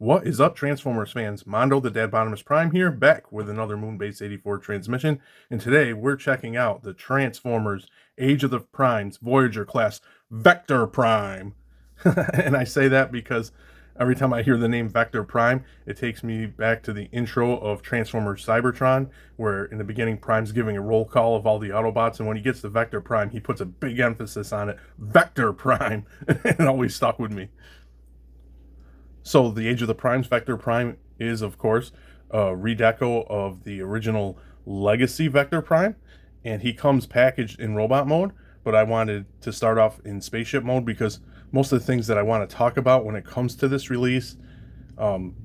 What is up, Transformers fans? Mondo the Dadbottomus Prime here, back with another Moonbase 84 transmission, and today we're checking out the Transformers Age of the Primes Voyager class Vector Prime. And I say that because every time I hear the name Vector Prime, it takes me back to the intro of Transformers Cybertron, where in the beginning Prime's giving a roll call of all the Autobots, and when he gets to Vector Prime, he puts a big emphasis on it, Vector Prime, and it always stuck with me. So the Age of the Primes, Vector Prime is, of course, a redeco of the original Legacy Vector Prime, and he comes packaged in robot mode, but I wanted to start off in spaceship mode because most of the things that I want to talk about when it comes to this release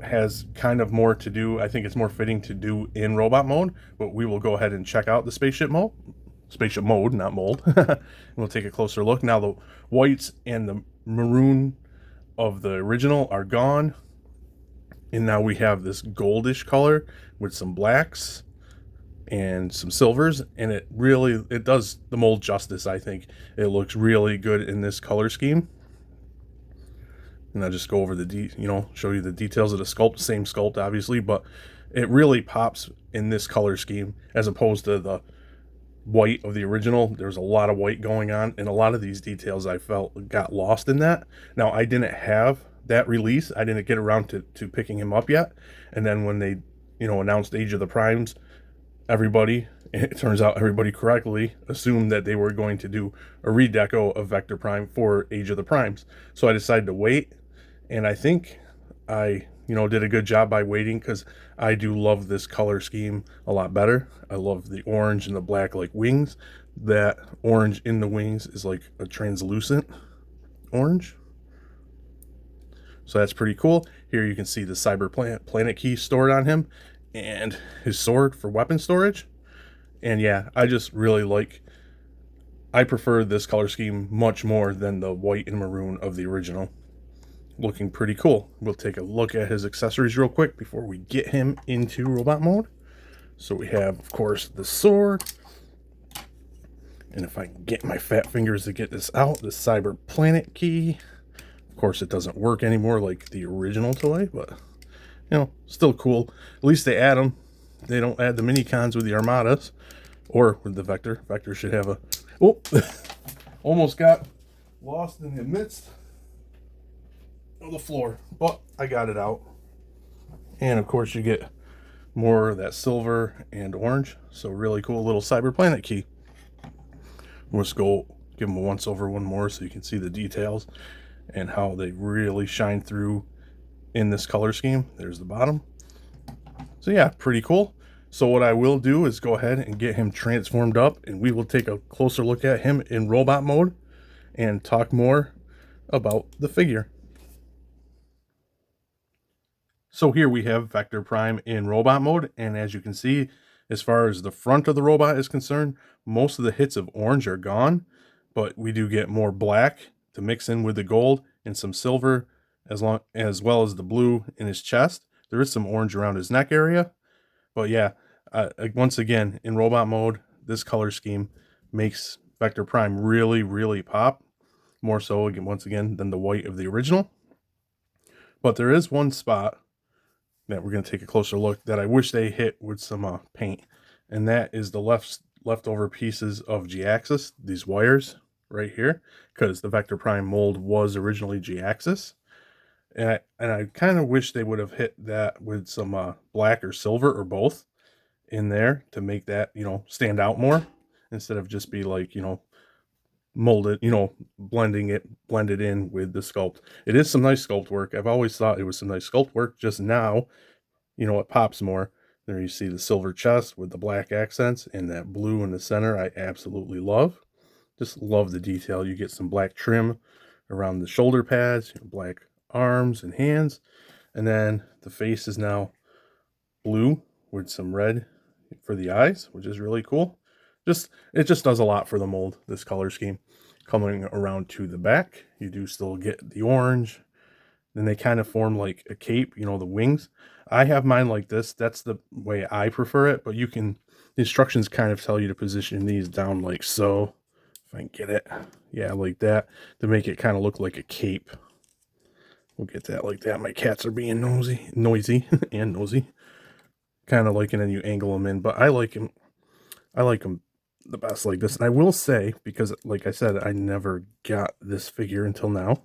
has kind of more to do. I think it's more fitting to do in robot mode, but we will go ahead and check out the spaceship mode, not mold. We'll take a closer look. Now the whites and the maroon of the original are gone, and now we have this goldish color with some blacks and some silvers, and it does the mold justice. I think it looks really good in this color scheme. And I'll just go over show you the details of the sculpt. Same sculpt obviously, but it really pops in this color scheme as opposed to the white of the original. There's a lot of white going on, and a lot of these details I felt got lost in that. Now, I didn't have that release. I didn't get around to picking him up yet. And then when they, announced Age of the Primes, it turns out everybody correctly assumed that they were going to do a redeco of Vector Prime for Age of the Primes. So I decided to wait, and I think I did a good job by waiting, because I do love this color scheme a lot better. I love the orange and the black like wings. That orange in the wings is like a translucent orange. So that's pretty cool. Here you can see the Cyber Planet key stored on him and his sword for weapon storage. And yeah, I prefer this color scheme much more than the white and maroon of the original. Looking pretty cool. We'll take a look at his accessories real quick before we get him into robot mode. So we have, of course, the sword. And if I can get my fat fingers to get this out, the Cyber Planet key. Of course, it doesn't work anymore like the original toy, but, still cool. At least they add them. They don't add the mini cons with the Armadas or with the Vector. Vector should have a... Oh, almost got lost in the midst of the floor, but I got it out. And of course you get more of that silver and orange, so really cool little Cyber Planet key. Let's go give them a once over one more so you can see the details and how they really shine through in this color scheme. There's the bottom. So yeah, pretty cool. So what I will do is go ahead and get him transformed up, and we will take a closer look at him in robot mode and talk more about the figure. So here we have Vector Prime in robot mode, and as you can see, as far as the front of the robot is concerned, most of the hits of orange are gone, but we do get more black to mix in with the gold and some silver, as well as the blue in his chest. There is some orange around his neck area, but yeah, once again, in robot mode, this color scheme makes Vector Prime really, really pop, more so, once again, than the white of the original. But there is one spot that we're going to take a closer look that I wish they hit with some paint, and that is the leftover pieces of G-axis, these wires right here, because the Vector Prime mold was originally G-axis, and I kind of wish they would have hit that with some black or silver or both in there to make that stand out more, instead of just be like molded, blended in with the sculpt. It is some nice sculpt work. I've always thought it was some nice sculpt work. Just now, it pops more. There you see the silver chest with the black accents and that blue in the center. I absolutely love. Just love the detail. You get some black trim around the shoulder pads, black arms and hands, and then the face is now blue with some red for the eyes, which is really cool. It just does a lot for the mold, this color scheme. Coming around to the back, you do still get the orange. Then they kind of form like a cape, the wings. I have mine like this. That's the way I prefer it, but the instructions kind of tell you to position these down like so. If I can get it. Yeah, like that, to make it kind of look like a cape. We'll get that like that. My cats are being noisy and nosy. Kind of liking, and you angle them in, but I like them. I like them the best like this. And I will say, because like I said, I never got this figure until now,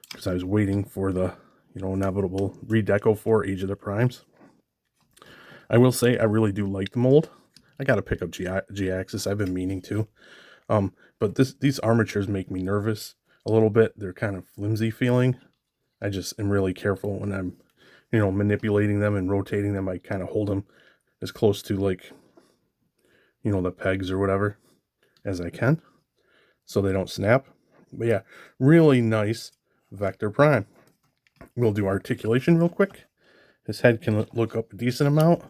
because I was waiting for the, inevitable redeco for Age of the Primes. I will say I really do like the mold. I got to pick up G-Axis. I've been meaning to. But these armatures make me nervous a little bit. They're kind of flimsy feeling. I just am really careful when I'm, manipulating them and rotating them. I kind of hold them as close to like, the pegs or whatever as I can, so they don't snap. But yeah, really nice Vector Prime. We'll do articulation real quick. His head can look up a decent amount,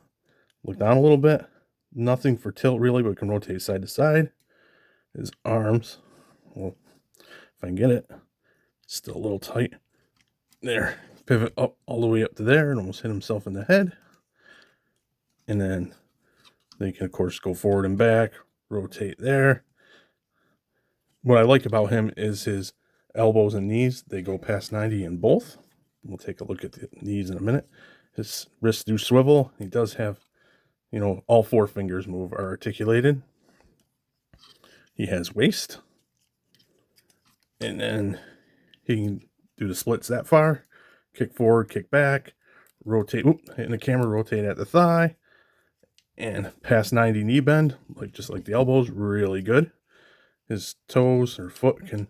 look down a little bit. Nothing for tilt really, but we can rotate side to side. His arms, well, if I can get it, still a little tight. There, pivot up all the way up to there and almost hit himself in the head. And then they can, of course, go forward and back, rotate there. What I like about him is his elbows and knees. They go past 90 in both. We'll take a look at the knees in a minute. His wrists do swivel. He does have, all 4 fingers move are articulated. He has waist. And then he can do the splits that far. Kick forward, kick back, rotate, hitting the camera, rotate at the thigh. And past 90 knee bend, just like the elbows, really good. His toes or foot can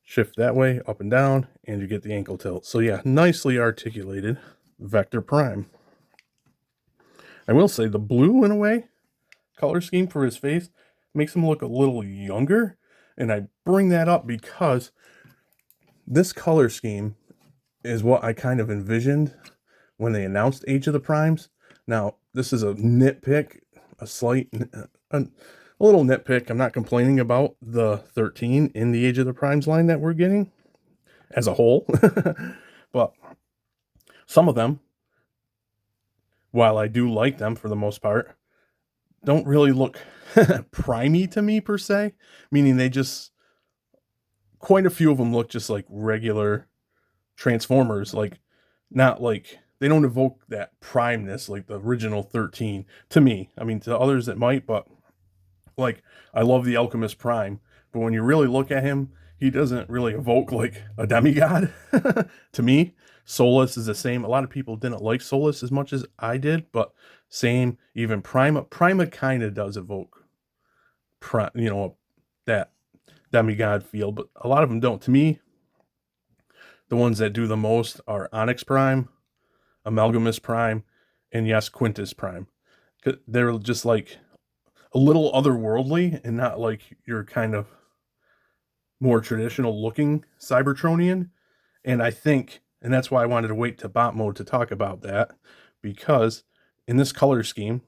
shift that way, up and down, and you get the ankle tilt. So yeah, nicely articulated Vector Prime. I will say the blue, in a way, color scheme for his face makes him look a little younger. And I bring that up because this color scheme is what I kind of envisioned when they announced Age of the Primes. Now, this is a nitpick, a little nitpick. I'm not complaining about the 13 in the Age of the Primes line that we're getting as a whole. But some of them, while I do like them for the most part, don't really look primey to me per se. Meaning quite a few of them look just like regular Transformers. Not like, they don't evoke that primeness like the original 13 to me. I mean, to others it might, but I love the Alchemist Prime, but when you really look at him, he doesn't really evoke like a demigod to me. Solus is the same. A lot of people didn't like Solus as much as I did, but same. Even Prima kind of does evoke, that demigod feel, but a lot of them don't. To me, the ones that do the most are Onyx Prime, Amalgamus Prime, and yes, Quintus Prime. They're just like a little otherworldly and not like your kind of more traditional looking Cybertronian. And I think, and that's why I wanted to wait to bot mode to talk about that, because in this color scheme,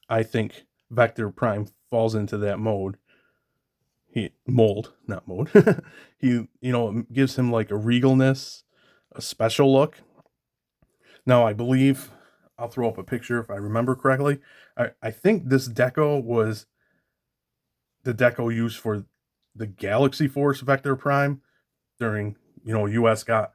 I think Vector Prime falls into that mold. Not mode. He, it gives him like a regalness, a special look. Now, I believe, I'll throw up a picture if I remember correctly. I think this deco was the deco used for the Galaxy Force Vector Prime during, US got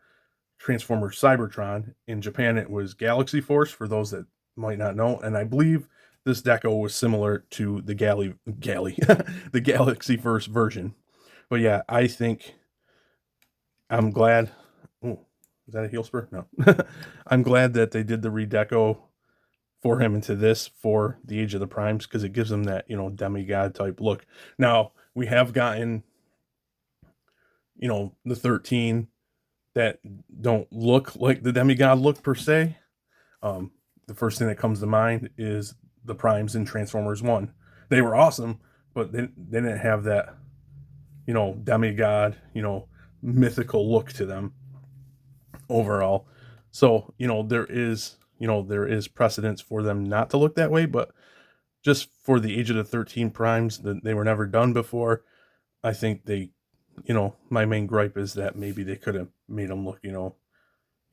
Transformers Cybertron. In Japan, it was Galaxy Force, for those that might not know. And I believe this deco was similar to the the Galaxy Force version. But yeah, I think I'm glad. Oh, is that a heel spur? No. I'm glad that they did the redeco for him into this for the Age of the Primes, because it gives him that, demigod type look. Now, we have gotten, the 13 that don't look like the demigod look per se. The first thing that comes to mind is the Primes in Transformers 1. They were awesome, but they didn't have that, demigod, mythical look to them overall. So, there is precedence for them not to look that way, but just for the Age of the 13 Primes, they were never done before. I think they, my main gripe is that maybe they could have made them look,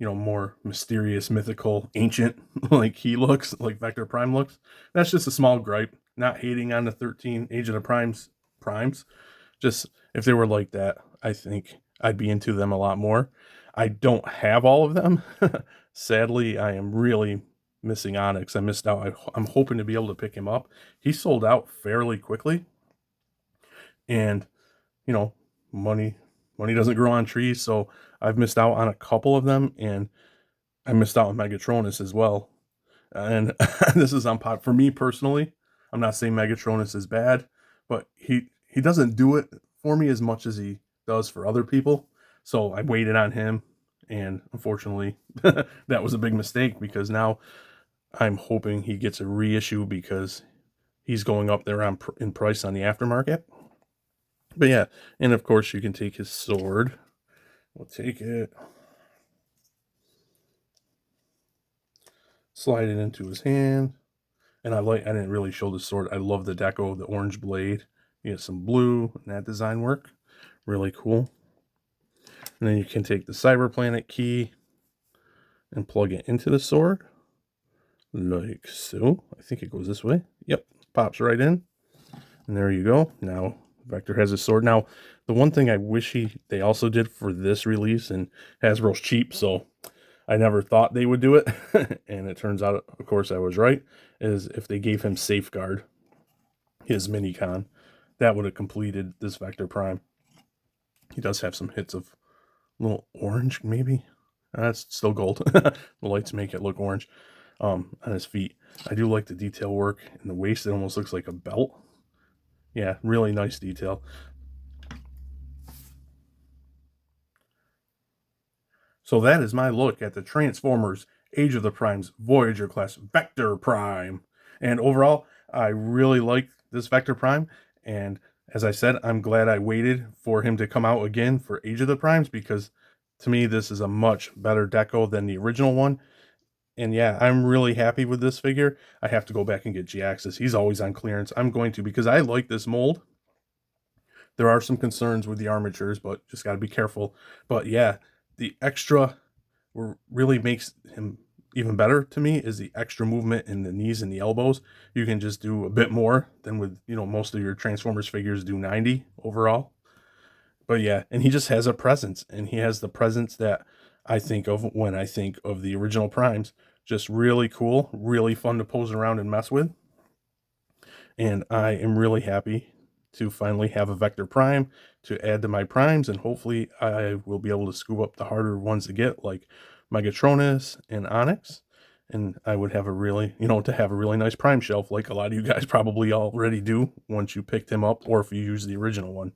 more mysterious, mythical, ancient, like he looks, like Vector Prime looks. That's just a small gripe. Not hating on the 13 Age of the Primes. Just if they were like that, I think I'd be into them a lot more. I don't have all of them. Sadly, I am really missing Onyx. I missed out. I'm hoping to be able to pick him up. He sold out fairly quickly, and you know, money money doesn't grow on trees, so I've missed out on a couple of them, and I missed out on Megatronus as well. And this is on pot for me personally. I'm not saying Megatronus is bad, but he doesn't do it for me as much as he does for other people. So I waited on him, and unfortunately, that was a big mistake because now I'm hoping he gets a reissue because he's going up there in price on the aftermarket. But yeah, and of course you can take his sword. We'll take it, slide it into his hand. And I didn't really show the sword. I love the deco, the orange blade. You get some blue and that design work. Really cool. And then you can take the Cyber Planet key and plug it into the sword. Like so. I think it goes this way. Yep. Pops right in. And there you go. Now Vector has a sword. Now, the one thing I wish they also did for this release, and Hasbro's cheap, so I never thought they would do it, and it turns out, of course, I was right, is if they gave him Safeguard, his Minicon, that would have completed this Vector Prime. He does have some hits of little orange, maybe? That's still gold. The lights make it look orange on his feet. I do like the detail work in the waist. It almost looks like a belt. Yeah, really nice detail. So that is my look at the Transformers Age of the Primes Voyager class Vector Prime. And overall, I really like this Vector Prime. And as I said, I'm glad I waited for him to come out again for Age of the Primes because to me, this is a much better deco than the original one. And yeah, I'm really happy with this figure. I have to go back and get G-Axis. He's always on clearance. I'm going to because I like this mold. There are some concerns with the armatures, but just got to be careful. But yeah, the extra really makes him even better to me is the extra movement in the knees and the elbows. You can just do a bit more than with, most of your Transformers figures do 90 overall. But yeah, and he just has a presence, and he has the presence that I think of when I think of the original Primes. Just really cool, really fun to pose around and mess with. And I am really happy to finally have a Vector Prime to add to my Primes, and hopefully I will be able to scoop up the harder ones to get, like Megatronus and Onyx, and I would have a really, to have a really nice Prime shelf, like a lot of you guys probably already do once you picked him up, or if you use the original one.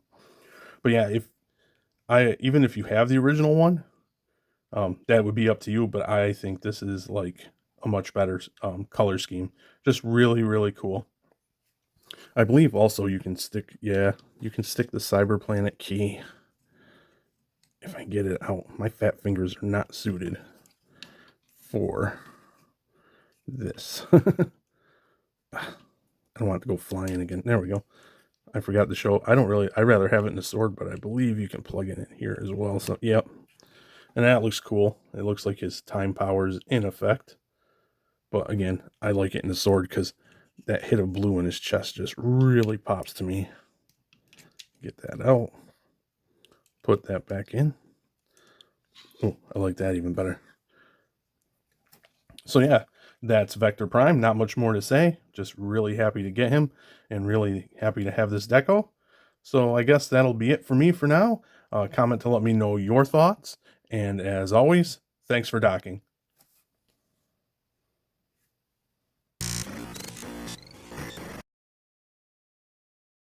But yeah, even if you have the original one, that would be up to you, but I think this is like a much better color scheme. Just really, really cool. I believe also you can stick the Cyber Planet key. If I get it out, my fat fingers are not suited for this. I don't want it to go flying again. There we go. I forgot to show. I'd rather have it in the sword, but I believe you can plug it in here as well. So, yep. And that looks cool. It looks like his time power is in effect. But again, I like it in the sword because that hit of blue in his chest just really pops to me. Get that out. Put that back in. Oh, I like that even better. So yeah, that's Vector Prime. Not much more to say. Just really happy to get him and really happy to have this deco. So I guess that'll be it for me for now. Comment to let me know your thoughts. And as always, thanks for docking.